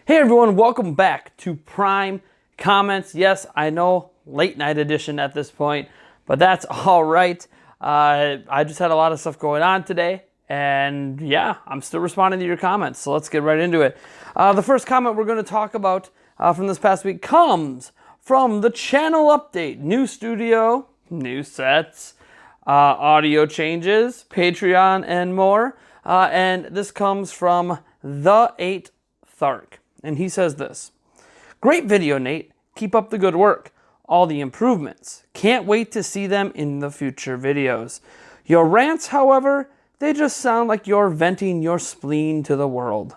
Hey everyone, welcome back to Prime Comments. Yes, I know, late night edition at this point, but that's all right. I just had a lot of stuff going on today, and yeah, I'm still responding to your comments, so let's get right into it. The first comment we're going to talk about from this past week comes from the channel update. New studio, new sets, audio changes, Patreon, and more. And this comes from the 8 Thark. And he says this: "Great video, Nate. Keep up the good work. All the improvements. Can't wait to see them in the future videos. Your rants, however, they just sound like you're venting your spleen to the world.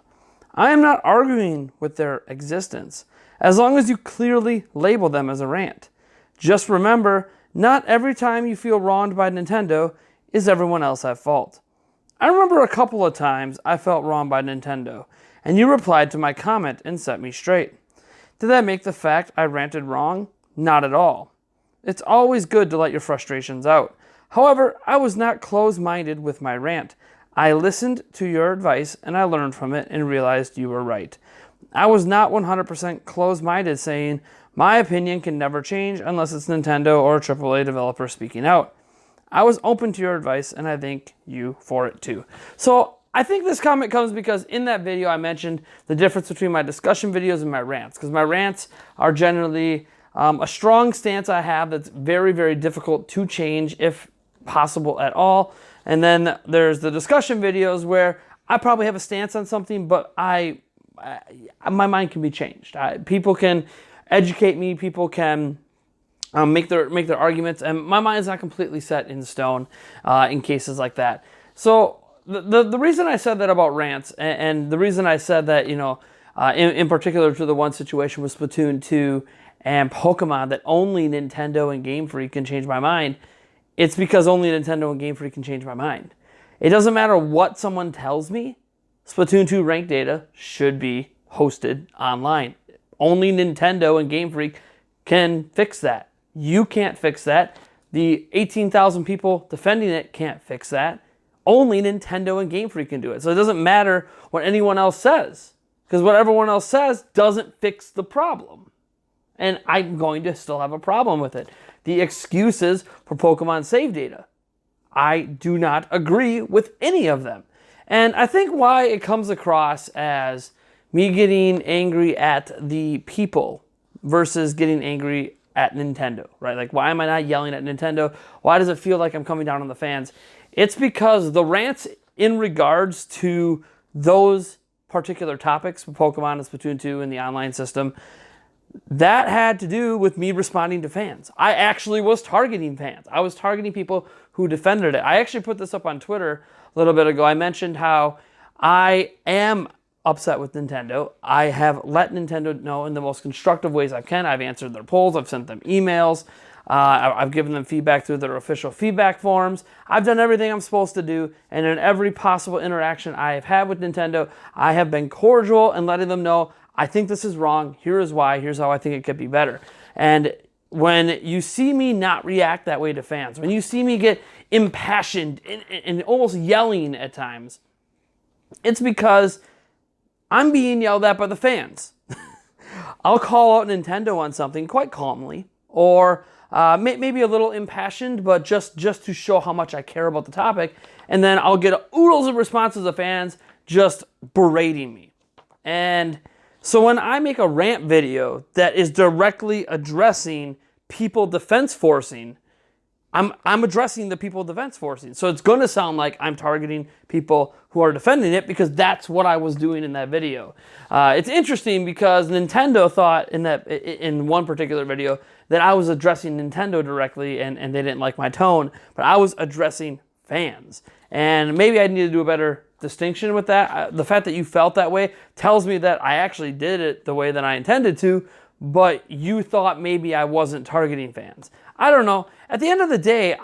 I am not arguing with their existence, as long as you clearly label them as a rant. Just remember, not every time you feel wronged by Nintendo is everyone else at fault. I remember a couple of times I felt wronged by Nintendo, and you replied to my comment and set me straight. Did that make the fact I ranted wrong? Not at all. It's always good to let your frustrations out. However, I was not closed-minded with my rant. I listened to your advice and I learned from it and realized you were right. I was not 100% closed-minded, saying my opinion can never change unless it's Nintendo or a AAA developer speaking out. I was open to your advice and I thank you for it too." So I think this comment comes because in that video I mentioned the difference between my discussion videos and my rants, because my rants are generally a strong stance I have that's very, very difficult to change if possible at all. And then there's the discussion videos where I probably have a stance on something, but my mind can be changed. People can educate me, people can make their arguments, and my mind is not completely set in stone in cases like that. So the reason I said that about rants, and the reason I said that, in particular to the one situation with Splatoon 2 and Pokemon, that only Nintendo and Game Freak can change my mind, it's because only Nintendo and Game Freak can change my mind. It doesn't matter what someone tells me, Splatoon 2 ranked data should be hosted online. Only Nintendo and Game Freak can fix that. You can't fix that. The 18,000 people defending it can't fix that. Only Nintendo and Game Freak can do it. So it doesn't matter what anyone else says, because what everyone else says doesn't fix the problem. And I'm going to still have a problem with it. The excuses for Pokemon save data, I do not agree with any of them. And I think why it comes across as me getting angry at the people versus getting angry at Nintendo, right? Like, why am I not yelling at Nintendo? Why does it feel like I'm coming down on the fans? It's because the rants in regards to those particular topics, Pokemon and Splatoon 2 and the online system, that had to do with me responding to fans. I actually was targeting fans. I was targeting people who defended it. I actually put this up on Twitter a little bit ago. I mentioned how I am upset with Nintendo. I have let Nintendo know in the most constructive ways I can. I've answered their polls. I've sent them emails. I've given them feedback through their official feedback forms. I've done everything I'm supposed to do, and in every possible interaction I have had with Nintendo, I have been cordial and letting them know, I think this is wrong, here is why, here's how I think it could be better. And when you see me not react that way to fans, when you see me get impassioned and almost yelling at times, it's because I'm being yelled at by the fans. I'll call out Nintendo on something quite calmly, or maybe a little impassioned, but just to show how much I care about the topic, and then I'll get oodles of responses of fans just berating me. And so when I make a rant video that is directly addressing people defense forcing, I'm addressing the people defense forcing. So it's going to sound like I'm targeting people who are defending it, because that's what I was doing in that video. It's interesting because Nintendo thought in one particular video that I was addressing Nintendo directly, and they didn't like my tone, but I was addressing fans. And maybe I need to do a better distinction with that. The fact that you felt that way tells me that I actually did it the way that I intended to, but you thought maybe I wasn't targeting fans. I don't know. At the end of the day,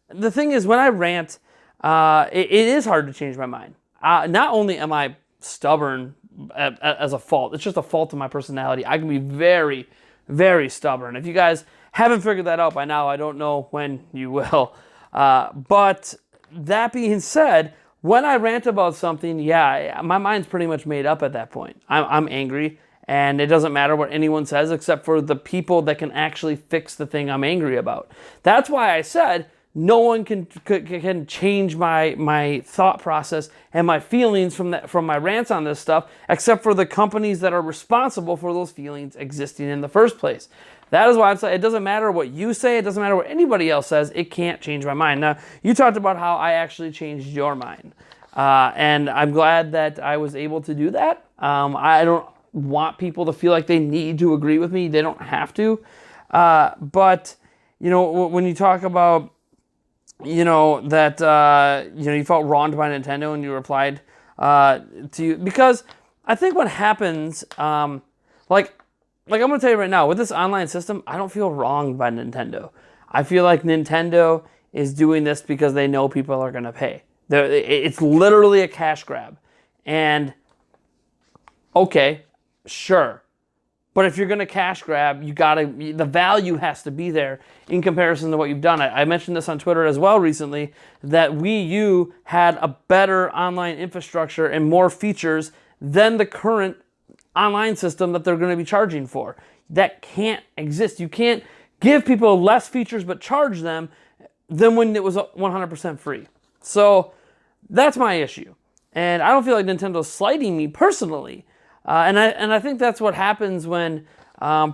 the thing is, when I rant, it is hard to change my mind. Not only am I stubborn as a fault, it's just a fault of my personality. I can be very, very stubborn. If you guys haven't figured that out by now, I don't know when you will. But that being said, when I rant about something, yeah, my mind's pretty much made up at that point. I'm angry, and it doesn't matter what anyone says except for the people that can actually fix the thing I'm angry about. That's why I said no one can change my thought process and my feelings from my rants on this stuff, except for the companies that are responsible for those feelings existing in the first place. That is why I'm saying it doesn't matter what you say, it doesn't matter what anybody else says, it can't change my mind. Now, you talked about how I actually changed your mind. And I'm glad that I was able to do that. I don't want people to feel like they need to agree with me. They don't have to. But, you know, when you talk about, you know, that, you know, you felt wronged by Nintendo and you replied to, because I think what happens, like I'm going to tell you right now, with this online system, I don't feel wronged by Nintendo. I feel like Nintendo is doing this because they know people are going to pay. It's literally a cash grab. And, okay, sure. But if you're going to cash grab, the value has to be there in comparison to what you've done. I mentioned this on Twitter as well recently, that Wii U had a better online infrastructure and more features than the current online system that they're going to be charging for. That can't exist. You can't give people less features but charge them than when it was 100% free. So that's my issue. And I don't feel like Nintendo's slighting me personally. And I think that's what happens when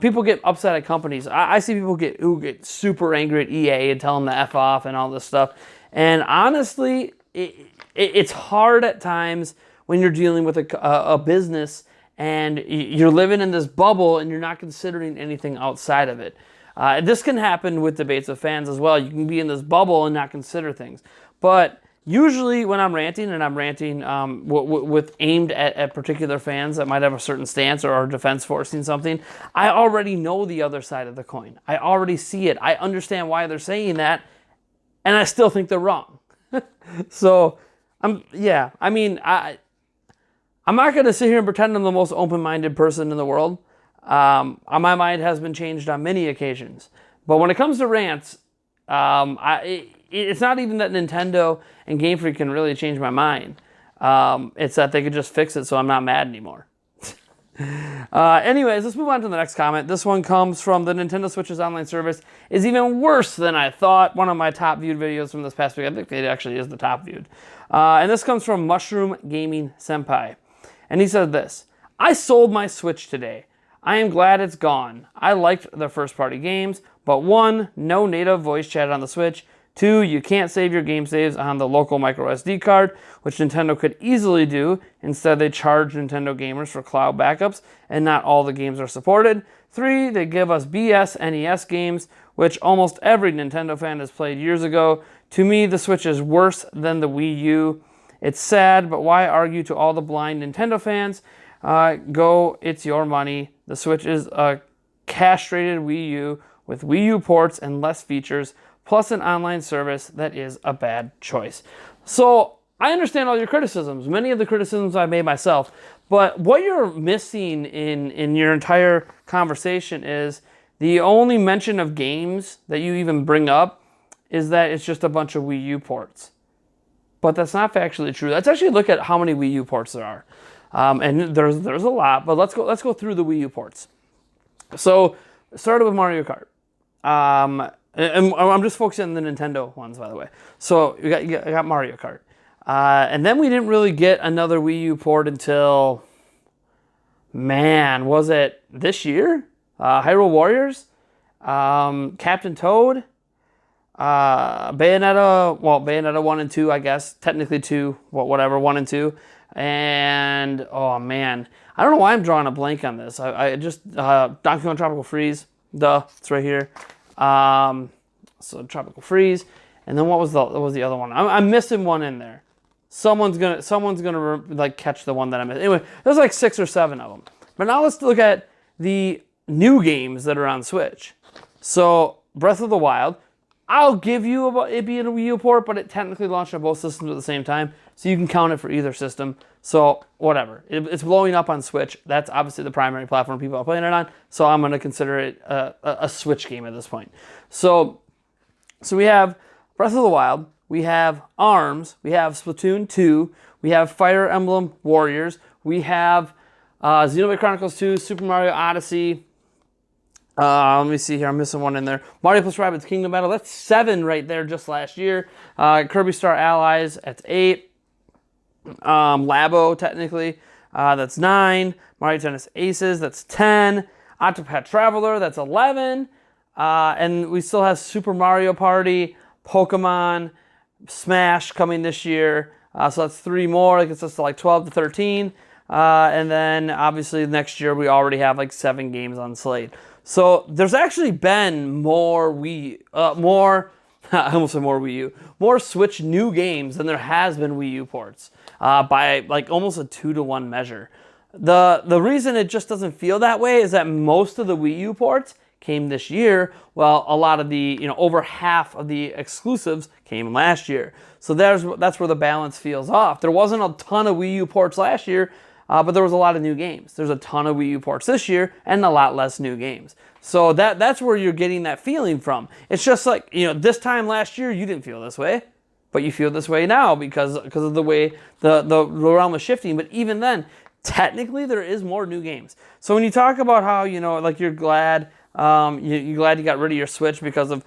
people get upset at companies. I see people who get super angry at EA and tell them to F off and all this stuff. And honestly, it's hard at times when you're dealing with a business and you're living in this bubble and you're not considering anything outside of it. This can happen with debates with fans as well. You can be in this bubble and not consider things. But usually when I'm ranting, and I'm ranting with aimed at particular fans that might have a certain stance or are defense forcing something, I already know the other side of the coin. I already see it. I understand why they're saying that, and I still think they're wrong. So, I'm not going to sit here and pretend I'm the most open-minded person in the world. My mind has been changed on many occasions. But when it comes to rants, it's not even that Nintendo and Game Freak can really change my mind. It's that they could just fix it so I'm not mad anymore. Anyways, let's move on to the next comment. This one comes from the Nintendo Switch's online service is even worse than I thought. One of my top viewed videos from this past week. I think it actually is the top viewed. And this comes from Mushroom Gaming Senpai. And he said this: I sold my Switch today. I am glad it's gone. I liked the first party games, but 1, no native voice chat on the Switch. 2, you can't save your game saves on the local micro SD card, which Nintendo could easily do. Instead, they charge Nintendo gamers for cloud backups, and not all the games are supported. 3, they give us BS NES games, which almost every Nintendo fan has played years ago. To me, the Switch is worse than the Wii U. It's sad, but why argue to all the blind Nintendo fans? Go, it's your money. The Switch is a castrated Wii U with Wii U ports and less features, plus an online service that is a bad choice. So I understand all your criticisms, many of the criticisms I made myself, but what you're missing in your entire conversation is the only mention of games that you even bring up is that it's just a bunch of Wii U ports. But that's not factually true. Let's actually look at how many Wii U ports there are. And there's a lot, but let's go through the Wii U ports. So started with Mario Kart. And I'm just focusing on the Nintendo ones, by the way. So you got Mario Kart. And then we didn't really get another Wii U port until, was it this year? Hyrule Warriors, Captain Toad, Bayonetta 1 and 2, I guess. Technically 2, 1 and 2. And, I don't know why I'm drawing a blank on this. I just, Donkey Kong Tropical Freeze, it's right here. So Tropical Freeze. And then what was the other one? I'm missing one in there. Someone's gonna like catch the one that I missed. Anyway, there's like 6 or 7 of them. But now let's look at the new games that are on Switch. So Breath of the Wild, I'll give you about it being a Wii U port, but it technically launched on both systems at the same time, so you can count it for either system. So whatever, it's blowing up on Switch. That's obviously the primary platform people are playing it on. So I'm going to consider it a Switch game at this point. So we have Breath of the Wild, we have ARMS, we have Splatoon 2, we have Fire Emblem Warriors, we have Xenoblade Chronicles 2, Super Mario Odyssey. Let me see here. I'm missing one in there. Mario plus Rabbids Kingdom Battle. That's 7 right there just last year. Kirby Star Allies. That's 8. Labo, technically. That's 9. Mario Tennis Aces. That's 10. Octopath Traveler. That's 11. And we still have Super Mario Party, Pokemon, Smash coming this year. So that's 3 more. That gets us to like 12 to 13. And then obviously next year we already have like 7 games on slate. So there's actually been more I almost said more Wii U, more Switch new games than there has been Wii U ports by like almost a 2-to-1 measure. The reason it just doesn't feel that way is that most of the Wii U ports came this year, while a lot of the, over half of the exclusives came last year. So that's where the balance feels off. There wasn't a ton of Wii U ports last year, but there was a lot of new games. There's a ton of Wii U ports this year and a lot less new games. So that's where you're getting that feeling from. It's just like, this time last year you didn't feel this way, but you feel this way now because of the way the realm is shifting. But even then, technically there is more new games. So when you talk about how, like you're glad you're glad you got rid of your Switch because of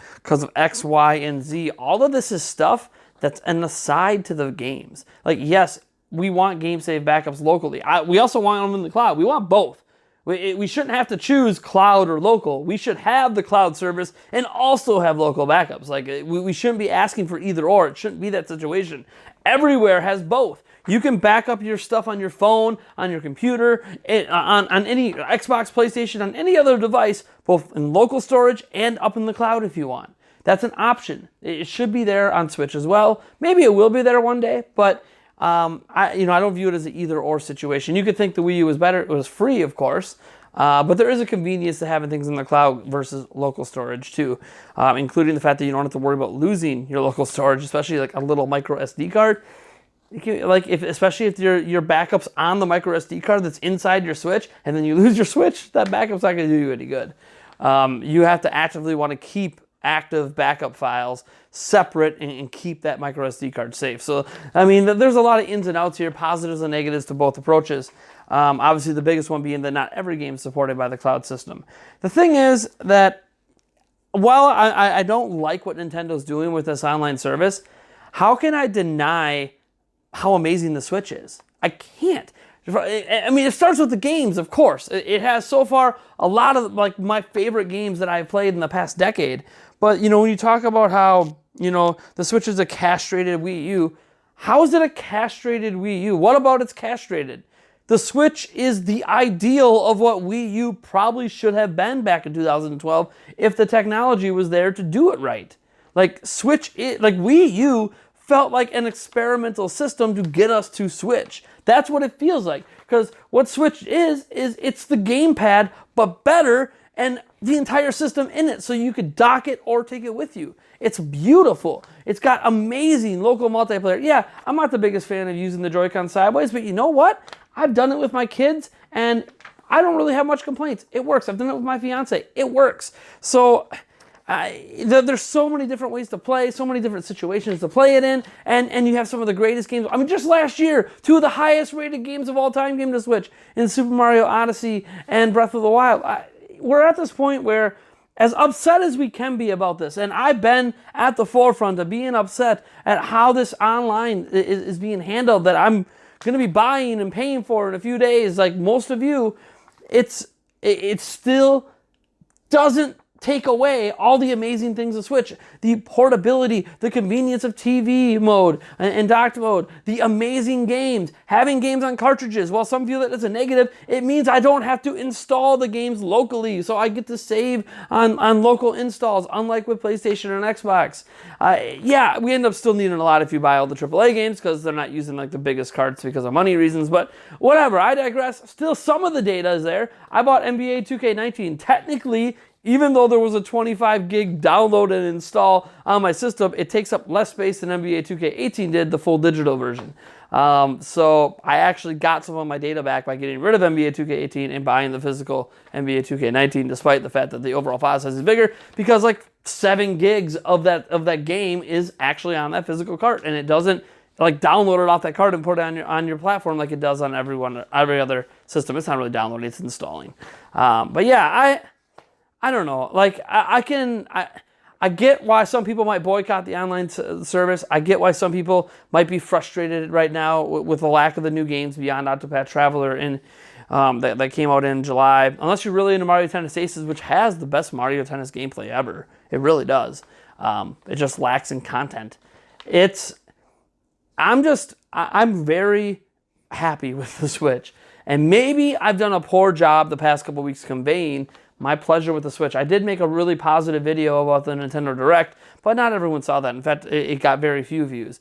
X, Y, and Z, all of this is stuff that's an aside to the games. Like, yes, we want game save backups locally. We also want them in the cloud. We want both. We shouldn't have to choose cloud or local. We should have the cloud service and also have local backups. Like, we shouldn't be asking for either or. It shouldn't be that situation. Everywhere has both. You can back up your stuff on your phone, on your computer, on any Xbox, PlayStation, on any other device, both in local storage and up in the cloud if you want. That's an option. It should be there on Switch as well. Maybe it will be there one day, but I don't view it as an either-or situation. You could think the Wii U was better. It was free, of course, but there is a convenience to having things in the cloud versus local storage, too, including the fact that you don't have to worry about losing your local storage, especially like a little micro SD card. Especially if your backup's on the micro SD card that's inside your Switch, and then you lose your Switch, that backup's not going to do you any good. You have to actively want to keep active backup files separate and keep that micro SD card safe. So, I mean, there's a lot of ins and outs here, positives and negatives to both approaches. Obviously, the biggest one being that not every game is supported by the cloud system. The thing is that while I don't like what Nintendo's doing with this online service, how can I deny how amazing the Switch is? I can't. I mean, it starts with the games, of course. It has so far a lot of like my favorite games that I've played in the past decade. But, when you talk about how, the Switch is a castrated Wii U, how is it a castrated Wii U? What about it's castrated? The Switch is the ideal of what Wii U probably should have been back in 2012 if the technology was there to do it right. Like Wii U felt like an experimental system to get us to Switch. That's what it feels like. Because what Switch is it's the gamepad, but better, and the entire system in it, so you could dock it or take it with you. It's beautiful. It's got amazing local multiplayer. Yeah, I'm not the biggest fan of using the Joy-Con sideways, but you know what? I've done it with my kids, and I don't really have much complaints. It works. I've done it with my fiance. It works. So there's so many different ways to play, so many different situations to play it in, and you have some of the greatest games. I mean, just last year, 2 of the highest rated games of all time came to Switch in Super Mario Odyssey and Breath of the Wild. We're at this point where, as upset as we can be about this, and I've been at the forefront of being upset at how this online is being handled, that I'm going to be buying and paying for in a few days, like most of you, it still doesn't take away all the amazing things of Switch. The portability, the convenience of TV mode and docked mode, the amazing games, having games on cartridges. While some view that as a negative, it means I don't have to install the games locally, so I get to save on local installs, unlike with PlayStation and Xbox. Yeah, we end up still needing a lot if you buy all the AAA games because they're not using like the biggest carts because of money reasons, but whatever, I digress. Still, some of the data is there. I bought NBA 2K19. Technically, even though there was a 25 gig download and install on my system, it takes up less space than NBA 2K18 did, the full digital version. So I actually got some of my data back by getting rid of NBA 2K18 and buying the physical NBA 2K19, despite the fact that the overall file size is bigger, because like 7 gigs of that game is actually on that physical cart, and it doesn't like download it off that card and put it on your platform like it does on every other system. It's not really downloading; it's installing. But yeah, I don't know. Like I get why some people might boycott the online service. I get why some people might be frustrated right now with the lack of the new games beyond Octopath Traveler that came out in July. Unless you're really into Mario Tennis Aces, which has the best Mario Tennis gameplay ever. It really does. It just lacks in content. I'm very happy with the Switch. And maybe I've done a poor job the past couple weeks conveying my pleasure with the Switch. I did make a really positive video about the Nintendo Direct, but not everyone saw that. In fact, it got very few views.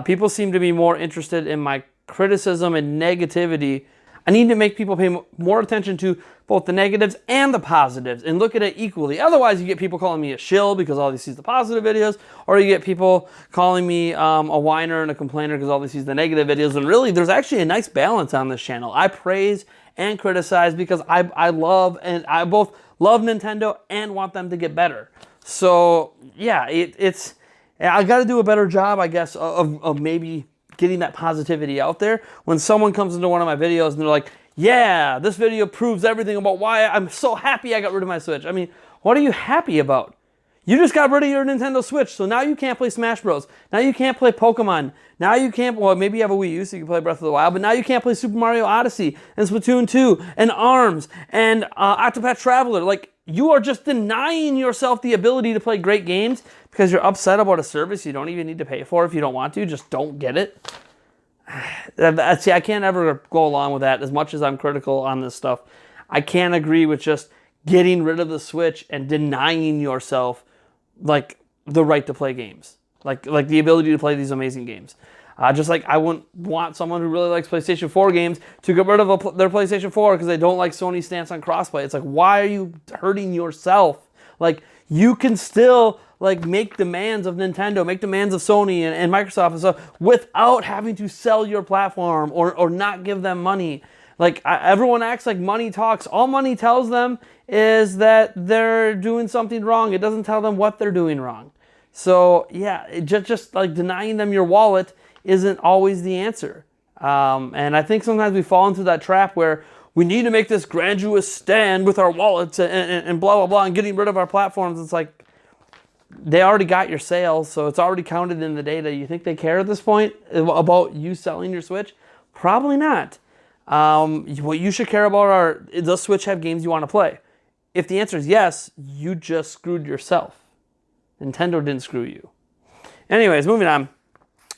People seem to be more interested in my criticism and negativity. I need to make people pay more attention to both the negatives and the positives and look at it equally. Otherwise, you get people calling me a shill because all they see is the positive videos, or you get people calling me a whiner and a complainer because all they see is the negative videos. And really, there's actually a nice balance on this channel. I praise and criticize because I love both love Nintendo and want them to get better. So yeah, I got to do a better job, I guess, of maybe getting that positivity out there. When someone comes into one of my videos and they're like, yeah, this video proves everything about why I'm so happy I got rid of my Switch. I mean, what are you happy about? You just got rid of your Nintendo Switch, so now you can't play Smash Bros. Now you can't play Pokemon. Now you can't, well, maybe you have a Wii U so you can play Breath of the Wild, but now you can't play Super Mario Odyssey and Splatoon 2 and ARMS and Octopath Traveler. Like, you are just denying yourself the ability to play great games because you're upset about a service you don't even need to pay for if you don't want to. Just don't get it. See, I can't ever go along with that as much as I'm critical on this stuff. I can't agree with just getting rid of the Switch and denying yourself like the right to play games, like the ability to play these amazing games. Just like I wouldn't want someone who really likes PlayStation 4 games to get rid of their PlayStation 4 because they don't like Sony's stance on crossplay. It's like, why are you hurting yourself? Like, you can still like make demands of Nintendo, make demands of Sony and Microsoft and stuff without having to sell your platform or not give them money. Like, everyone acts like money talks. All money tells them is that they're doing something wrong. It doesn't tell them what they're doing wrong. So yeah, just like denying them your wallet isn't always the answer. And I think sometimes we fall into that trap where we need to make this grandiose stand with our wallets and blah, blah, blah, and getting rid of our platforms. It's like, they already got your sales, so it's already counted in the data. You think they care at this point about you selling your Switch? Probably not. What you should care about are, does the Switch have games you want to play? If the answer is yes, you just screwed yourself. Nintendo didn't screw you. Anyways, moving on.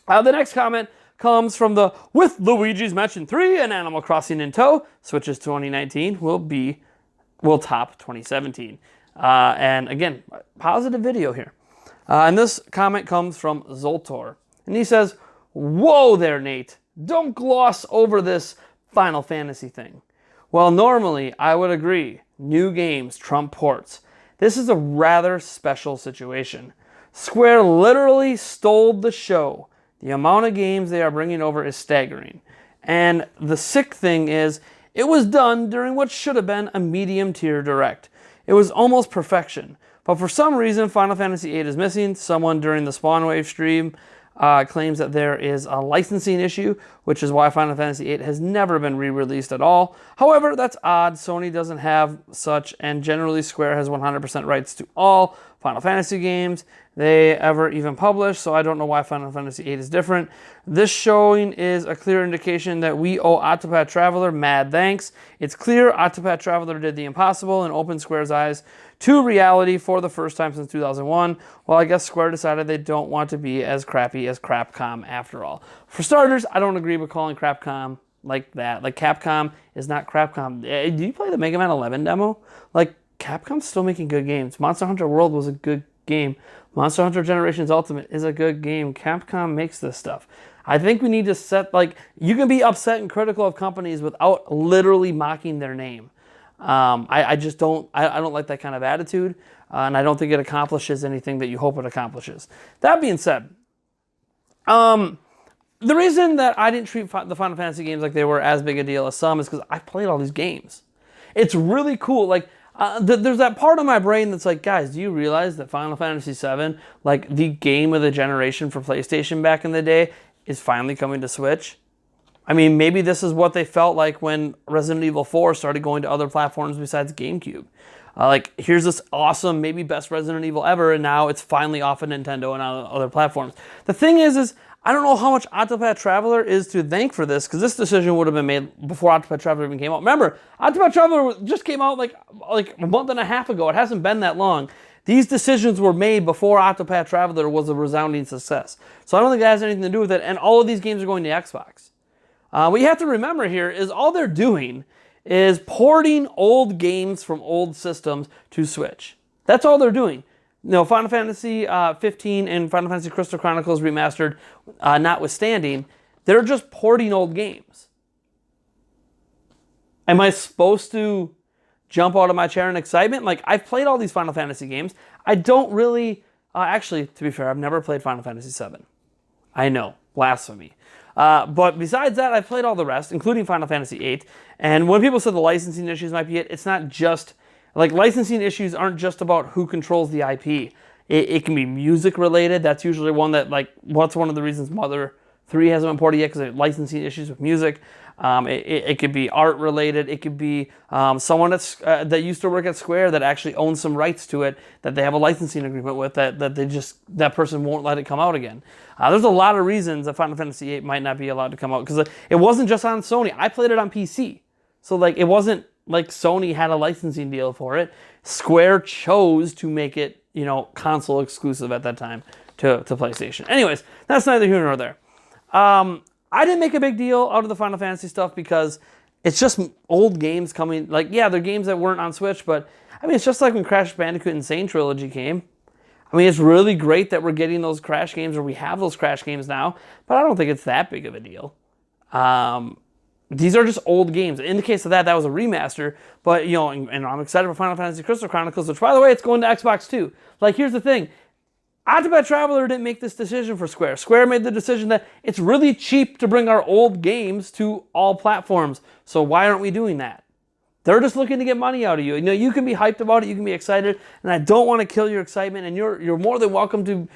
The next comment comes from with Luigi's Mansion 3 and Animal Crossing in tow, Switch's 2019 will top 2017. And again, positive video here. And this comment comes from Zoltor. And he says, whoa there, Nate. Don't gloss over this Final Fantasy thing. Well, normally I would agree. New games trump ports. This is a rather special situation. Square literally stole the show. The amount of games they are bringing over is staggering. And the sick thing is, it was done during what should have been a medium-tier direct. It was almost perfection. But for some reason, Final Fantasy VIII is missing. Someone during the Spawnwave stream claims that there is a licensing issue, which is why Final Fantasy VIII has never been re-released at all. However, that's odd. Sony doesn't have such, and generally Square has 100% rights to all Final Fantasy games they ever even published, so I don't know why Final Fantasy VIII is different. This showing is a clear indication that we owe Octopath Traveler mad thanks. It's clear Octopath Traveler did the impossible and opened Square's eyes to reality for the first time since 2001. Well, I guess Square decided they don't want to be as crappy as Crapcom after all. For starters, I don't agree with calling Crapcom like that. Like, Capcom is not Crapcom. Do you play the Mega Man 11 demo? Like, Capcom's still making good games. Monster Hunter World was a good game. Monster Hunter Generations Ultimate is a good game. Capcom makes this stuff. I think we need to set, like, you can be upset and critical of companies without literally mocking their name. I just don't, I don't like that kind of attitude, and I don't think it accomplishes anything that you hope it accomplishes. That being said, the reason that I didn't treat the Final Fantasy games like they were as big a deal as some is because I played all these games. It's really cool. Like, there's that part of my brain that's like, guys, do you realize that Final Fantasy VII, like the game of the generation for PlayStation back in the day, is finally coming to Switch? I mean, maybe this is what they felt like when Resident Evil 4 started going to other platforms besides GameCube. Like, here's this awesome, maybe best Resident Evil ever, and now it's finally off of Nintendo and on other platforms. The thing is I don't know how much Octopath Traveler is to thank for this, because this decision would have been made before Octopath Traveler even came out. Remember, Octopath Traveler just came out like a month and a half ago. It hasn't been that long. These decisions were made before Octopath Traveler was a resounding success. So I don't think that has anything to do with it, and all of these games are going to Xbox. What you have to remember here is all they're doing is porting old games from old systems to Switch. That's all they're doing. You know, Final Fantasy 15 and Final Fantasy Crystal Chronicles Remastered notwithstanding, they're just porting old games. Am I supposed to jump out of my chair in excitement? Like, I've played all these Final Fantasy games. I don't really... actually, to be fair, I've never played Final Fantasy 7. I know, blasphemy. But besides that, I've played all the rest, including Final Fantasy 8. And when people say the licensing issues might be it, it's not just... Like, licensing issues aren't just about who controls the IP. It can be music related. That's usually one that, like, what's one of the reasons Mother 3 hasn't been ported yet, because of licensing issues with music. It could be art related. It could be someone that used to work at Square that actually owns some rights to it that they have a licensing agreement with that person won't let it come out again. There's a lot of reasons that Final Fantasy VIII might not be allowed to come out, because it wasn't just on Sony. I played it on PC, so like it wasn't like Sony had a licensing deal for it. Square chose to make it, you know, console exclusive at that time to PlayStation. Anyways, that's neither here nor there. I didn't make a big deal out of the Final Fantasy stuff because it's just old games coming. Like, yeah, they're games that weren't on Switch, but I mean, it's just like when Crash Bandicoot Insane Trilogy came. I mean, it's really great that we're getting those Crash games, or we have those Crash games now, but I don't think it's that big of a deal. These are just old games. In the case of that was a remaster, but, you know, and I'm excited for Final Fantasy Crystal Chronicles, which, by the way, it's going to Xbox too. Like, here's the thing. Octopath Traveler didn't make this decision for Square. Square made the decision that it's really cheap to bring our old games to all platforms, so why aren't we doing that? They're just looking to get money out of you. You know, you can be hyped about it, you can be excited, and I don't want to kill your excitement, and you're more than welcome to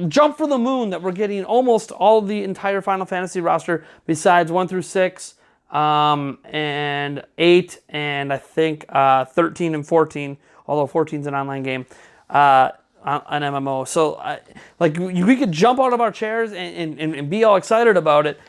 jump for the moon that we're getting almost all the entire Final Fantasy roster besides 1 through 6, and 8, and I think 13 and 14, although 14 is an online game, an MMO. So, we could jump out of our chairs and be all excited about it.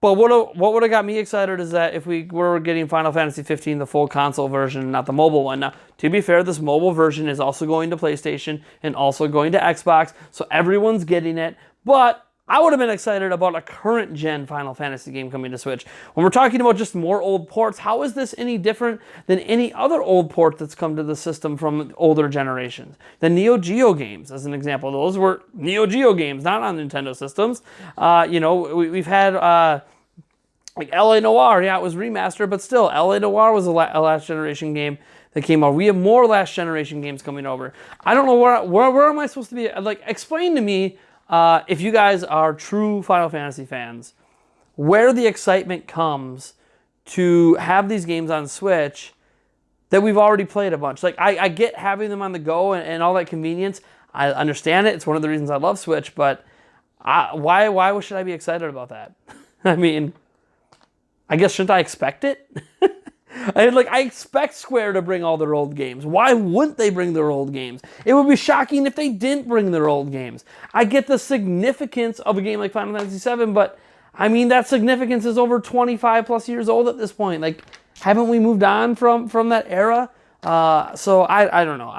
But what would have got me excited is that if we were getting Final Fantasy 15, the full console version, not the mobile one. Now, to be fair, this mobile version is also going to PlayStation and also going to Xbox, so everyone's getting it. But I would have been excited about a current-gen Final Fantasy game coming to Switch. When we're talking about just more old ports, how is this any different than any other old port that's come to the system from older generations? The Neo Geo games, as an example. Those were Neo Geo games, not on Nintendo systems. We've had... like L.A. Noire, yeah, it was remastered, but still, L.A. Noire was a last generation game that came out. We have more last generation games coming over. I don't know where am I supposed to be? Like, explain to me, if you guys are true Final Fantasy fans, where the excitement comes to have these games on Switch that we've already played a bunch. Like, I get having them on the go and all that convenience. I understand it. It's one of the reasons I love Switch, but why should I be excited about that? I mean... I guess, shouldn't I expect it? I expect Square to bring all their old games. Why wouldn't they bring their old games? It would be shocking if they didn't bring their old games. I get the significance of a game like Final Fantasy VII, but, I mean, that significance is over 25 plus years old at this point. Like, haven't we moved on from that era? So, I don't know.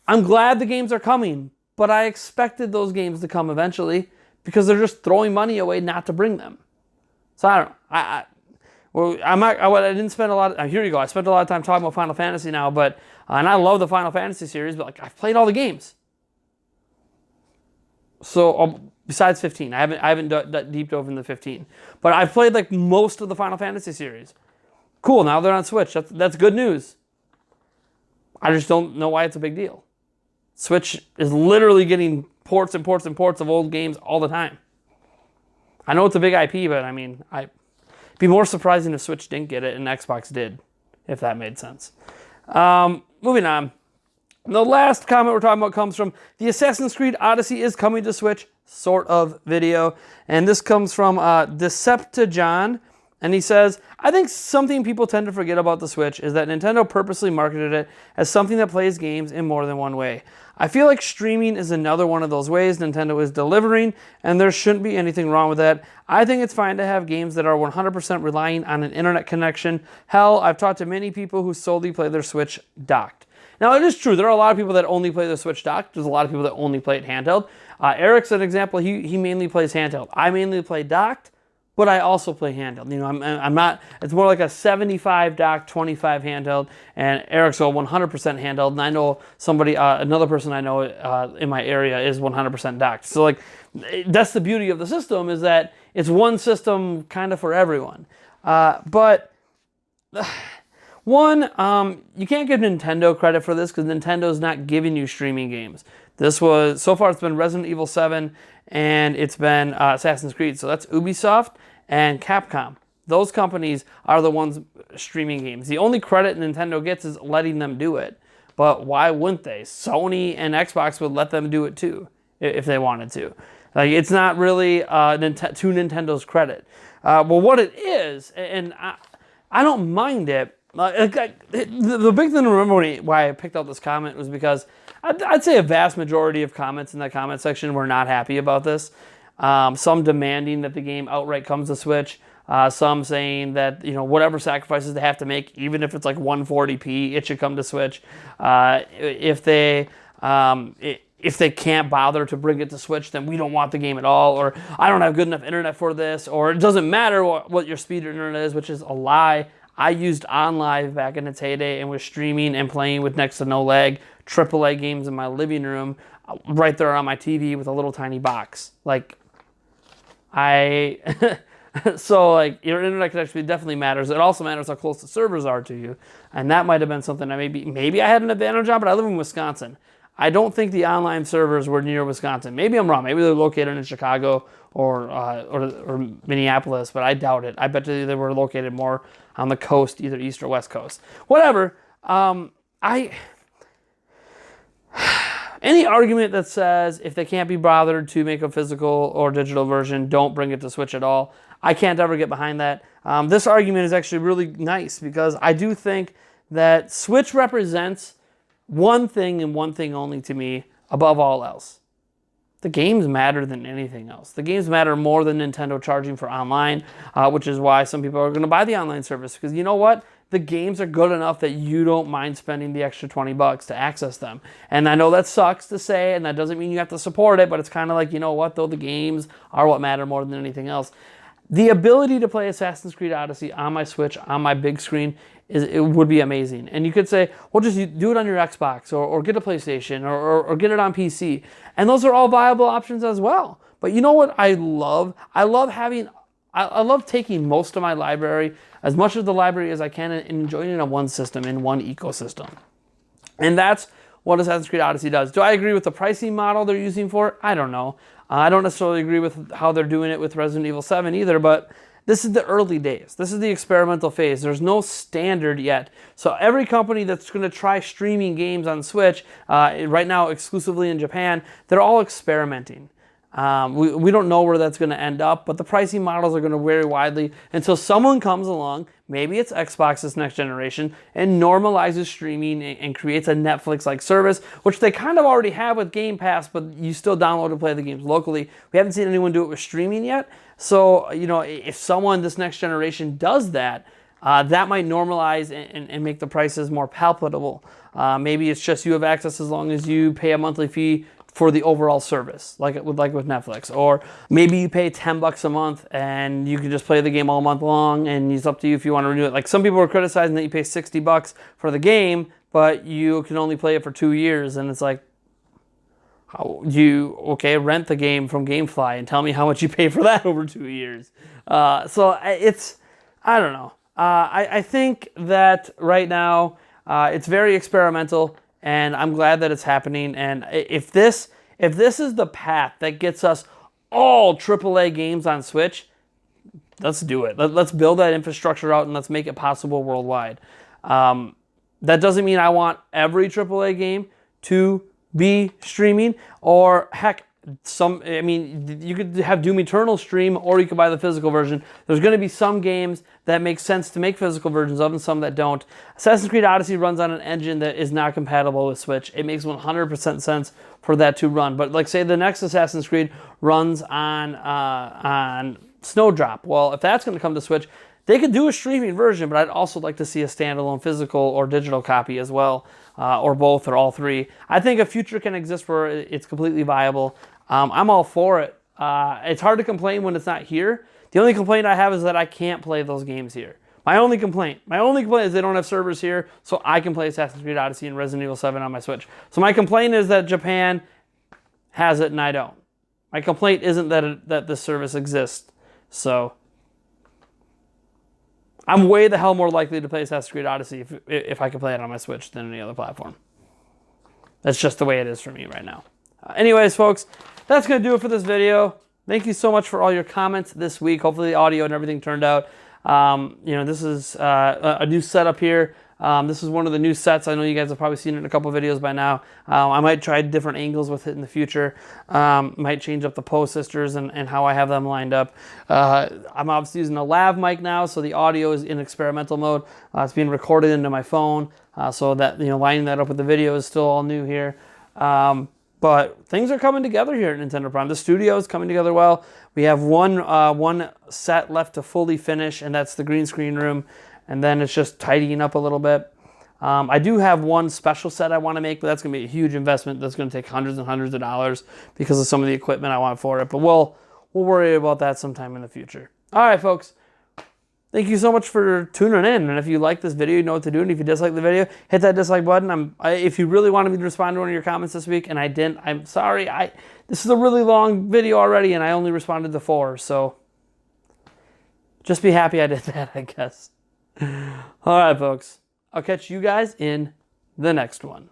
I'm glad the games are coming, but I expected those games to come eventually because they're just throwing money away not to bring them. So, I don't know. I didn't spend a lot of... here you go. I spent a lot of time talking about Final Fantasy now, but... and I love the Final Fantasy series, but like I've played all the games. So, besides 15. I haven't deep dove into 15. But I've played like most of the Final Fantasy series. Cool, now they're on Switch. That's good news. I just don't know why it's a big deal. Switch is literally getting ports and ports and ports of old games all the time. I know it's a big IP, but I mean, it'd be more surprising if Switch didn't get it and Xbox did, if that made sense. Moving on. The last comment we're talking about comes from the Assassin's Creed Odyssey is coming to Switch sort of video. And this comes from Deceptijon. And he says, I think something people tend to forget about the Switch is that Nintendo purposely marketed it as something that plays games in more than one way. I feel like streaming is another one of those ways Nintendo is delivering, and there shouldn't be anything wrong with that. I think it's fine to have games that are 100% relying on an internet connection. Hell, I've talked to many people who solely play their Switch docked. Now, it is true. There are a lot of people that only play the Switch docked. There's a lot of people that only play it handheld. Eric's an example. He mainly plays handheld. I mainly play docked, but I also play handheld. You know, I'm not, it's more like a 75 dock, 25 handheld, and Eric's all 100% handheld, and I know somebody, another person I know in my area is 100% docked. So, like, that's the beauty of the system, is that it's one system kind of for everyone. But one, you can't give Nintendo credit for this because Nintendo's not giving you streaming games. So far it's been Resident Evil 7 and it's been Assassin's Creed. So that's Ubisoft and Capcom. Those companies are the ones streaming games. The only credit Nintendo gets is letting them do it. But why wouldn't they? Sony and Xbox would let them do it too if they wanted to. Like, it's not really to Nintendo's credit. Well, what it is, and I don't mind it. The big thing to remember why I picked out this comment was because I'd say a vast majority of comments in that comment section were not happy about this. Some demanding that the game outright comes to Switch. Some saying that, you know, whatever sacrifices they have to make, even if it's like 140p, it should come to Switch. If they can't bother to bring it to Switch, then we don't want the game at all. Or I don't have good enough internet for this. Or it doesn't matter what your speed of internet is, which is a lie. I used OnLive back in its heyday and was streaming and playing with next to no lag AAA games in my living room right there on my TV with a little tiny box. Like, so, like, your internet connection definitely matters. It also matters how close the servers are to you. And that might have been something I maybe I had an advantage on, but I live in Wisconsin. I don't think the online servers were near Wisconsin. Maybe I'm wrong. Maybe they're located in Chicago or Minneapolis, but I doubt it. I bet you they were located more on the coast, either east or west coast. Whatever. Any argument that says if they can't be bothered to make a physical or digital version, don't bring it to Switch at all, I can't ever get behind that. This argument is actually really nice because I do think that Switch represents one thing and one thing only to me above all else. The games matter than anything else. The games matter more than Nintendo charging for online, which is why some people are going to buy the online service. Because you know what? The games are good enough that you don't mind spending the extra $20 to access them. And I know that sucks to say, and that doesn't mean you have to support it, but it's kind of like, you know what, though, the games are what matter more than anything else. The ability to play Assassin's Creed Odyssey on my Switch, on my big screen, it would be amazing. And you could say, well, just do it on your Xbox or get a PlayStation or get it on PC. And those are all viable options as well. But you know what I love? I love taking most of my library, as much of the library as I can, and enjoying it on one system, in one ecosystem. And that's what Assassin's Creed Odyssey does. Do I agree with the pricing model they're using for it? I don't know. I don't necessarily agree with how they're doing it with Resident Evil 7 either, but this is the early days. This is the experimental phase. There's no standard yet. So every company that's going to try streaming games on Switch, right now exclusively in Japan, they're all experimenting. We don't know where that's going to end up, but the pricing models are going to vary widely until someone comes along, maybe it's Xbox this next generation, and normalizes streaming and creates a Netflix-like service, which they kind of already have with Game Pass, but you still download and play the games locally. We haven't seen anyone do it with streaming yet. So, you know, if someone this next generation does that, that might normalize and make the prices more palatable. Maybe it's just you have access as long as you pay a monthly fee for the overall service, like with Netflix. Or maybe you pay $10 a month and you can just play the game all month long, and it's up to you if you want to renew it. Like, some people are criticizing that you pay $60 for the game, but you can only play it for 2 years, and it's like, rent the game from GameFly and tell me how much you pay for that over 2 years. So it's, I don't know. I think that right now it's very experimental, and I'm glad that it's happening. And if this is the path that gets us all AAA games on Switch, let's do it. Let's build that infrastructure out and let's make it possible worldwide. That doesn't mean I want every AAA game to be streaming, or heck, you could have Doom Eternal stream, or you could buy the physical version. There's going to be some games that make sense to make physical versions of and some that don't. Assassin's Creed Odyssey runs on an engine that is not compatible with Switch. It makes 100% sense for that to run. But like say the next Assassin's Creed runs on Snowdrop. Well, if that's going to come to Switch, they could do a streaming version, but I'd also like to see a standalone physical or digital copy as well, or both, or all three. I think a future can exist where it's completely viable. I'm all for it. It's hard to complain when it's not here. The only complaint I have is that I can't play those games here. My only complaint is they don't have servers here, so I can play Assassin's Creed Odyssey and Resident Evil 7 on my Switch. So my complaint is that Japan has it and I don't. My complaint isn't that this service exists. So I'm way the hell more likely to play Assassin's Creed Odyssey if I can play it on my Switch than any other platform. That's just the way it is for me right now. Anyways, folks, that's going to do it for this video. Thank you so much for all your comments this week. Hopefully the audio and everything turned out. This is a new setup here. This is one of the new sets. I know you guys have probably seen it in a couple videos by now. I might try different angles with it in the future. Might change up the Poe sisters and how I have them lined up. I'm obviously using a lav mic now, so the audio is in experimental mode. It's being recorded into my phone, so that lining that up with the video is still all new here. But things are coming together here at Nintendo Prime. The studio is coming together well. We have one set left to fully finish, and that's the green screen room. And then it's just tidying up a little bit. I do have one special set I want to make, but that's going to be a huge investment. That's going to take hundreds and hundreds of dollars because of some of the equipment I want for it. But we'll worry about that sometime in the future. All right, folks. Thank you so much for tuning in. And if you like this video, you know what to do. And if you dislike the video, hit that dislike button. If you really wanted me to respond to one of your comments this week and I didn't, I'm sorry. This is a really long video already, and I only responded to 4. So just be happy I did that, I guess. All right, folks. I'll catch you guys in the next one.